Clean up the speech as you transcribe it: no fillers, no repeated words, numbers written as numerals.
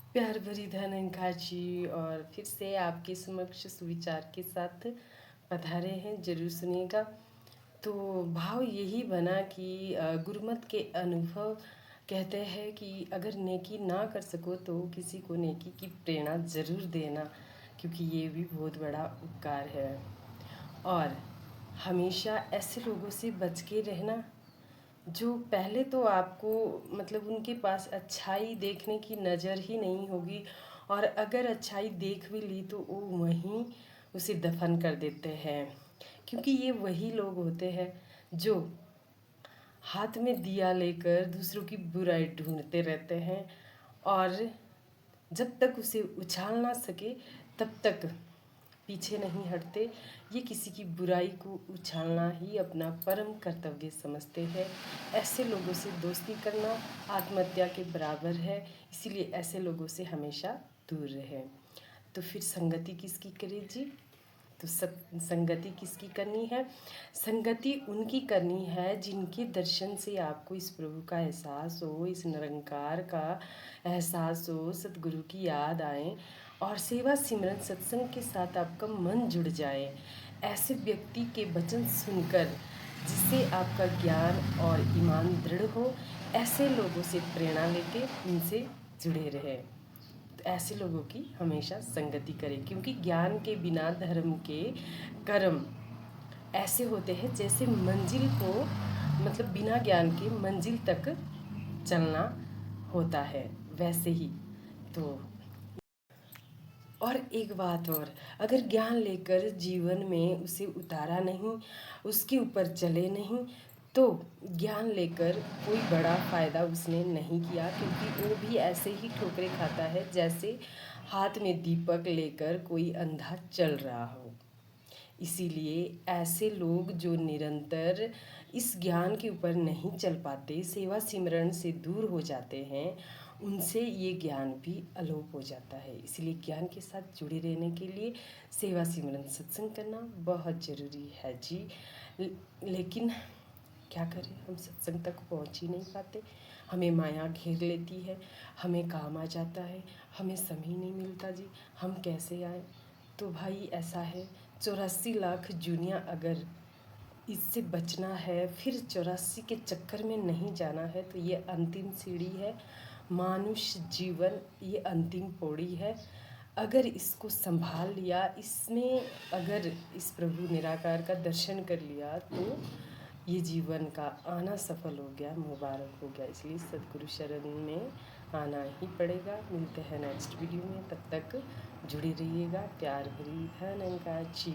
प्यार भरी धन अंकाजी और फिर से आपके समक्ष सुविचार के साथ पधारे हैं। जरूर सुनिएगा। तो भाव यही बना कि गुरुमत के अनुभव कहते हैं कि अगर नेकी ना कर सको तो किसी को नेकी की प्रेरणा ज़रूर देना, क्योंकि ये भी बहुत बड़ा उपकार है। और हमेशा ऐसे लोगों से बच के रहना जो पहले तो आपको मतलब उनके पास अच्छाई देखने की नज़र ही नहीं होगी, और अगर अच्छाई देख भी ली तो वो वहीं उसे दफन कर देते हैं। क्योंकि ये वही लोग होते हैं जो हाथ में दिया लेकर दूसरों की बुराई ढूंढते रहते हैं, और जब तक उसे उछाल ना सके तब तक पीछे नहीं हटते। ये किसी की बुराई को उछालना ही अपना परम कर्तव्य समझते हैं। ऐसे लोगों से दोस्ती करना आत्महत्या के बराबर है, इसीलिए ऐसे लोगों से हमेशा दूर रहें। तो फिर संगति किसकी करें जी? तो सब संगति किसकी करनी है? संगति उनकी करनी है जिनके दर्शन से आपको इस प्रभु का एहसास हो, इस निरंकार का एहसास हो, सतगुरु की याद आए और सेवा सिमरन सत्संग के साथ आपका मन जुड़ जाए। ऐसे व्यक्ति के वचन सुनकर जिससे आपका ज्ञान और ईमान दृढ़ हो, ऐसे लोगों से प्रेरणा लेके उनसे जुड़े रहें। तो ऐसे लोगों की हमेशा संगति करें, क्योंकि ज्ञान के बिना धर्म के कर्म ऐसे होते हैं जैसे मंजिल को मतलब बिना ज्ञान के मंजिल तक चलना होता है, वैसे ही। तो और एक बात और, अगर ज्ञान लेकर जीवन में उसे उतारा नहीं, उसके ऊपर चले नहीं, तो ज्ञान लेकर कोई बड़ा फ़ायदा उसने नहीं किया, क्योंकि वो भी ऐसे ही ठोकरें खाता है जैसे हाथ में दीपक लेकर कोई अंधा चल रहा हो। इसीलिए ऐसे लोग जो निरंतर इस ज्ञान के ऊपर नहीं चल पाते, सेवा सिमरन से दूर हो जाते हैं, उनसे ये ज्ञान भी अलोप हो जाता है। इसलिए ज्ञान के साथ जुड़े रहने के लिए सेवा सिमरन सत्संग करना बहुत ज़रूरी है जी। लेकिन क्या करें, हम सत्संग तक पहुंच ही नहीं पाते। हमें माया घेर लेती है, हमें काम आ जाता है, हमें समय नहीं मिलता जी। हम कैसे आए? तो भाई ऐसा है, 84 लाख जूनिया अगर इससे बचना है, फिर 84 के चक्कर में नहीं जाना है, तो ये अंतिम सीढ़ी है। मानुष जीवन ये अंतिम पौड़ी है। अगर इसको संभाल लिया, इसमें अगर इस प्रभु निराकार का दर्शन कर लिया, तो ये जीवन का आना सफल हो गया, मुबारक हो गया। इसलिए सतगुरु शरण में आना ही पड़ेगा। मिलते हैं नेक्स्ट वीडियो में, तब तक जुड़े रहिएगा। प्यार भरी धनंका जी।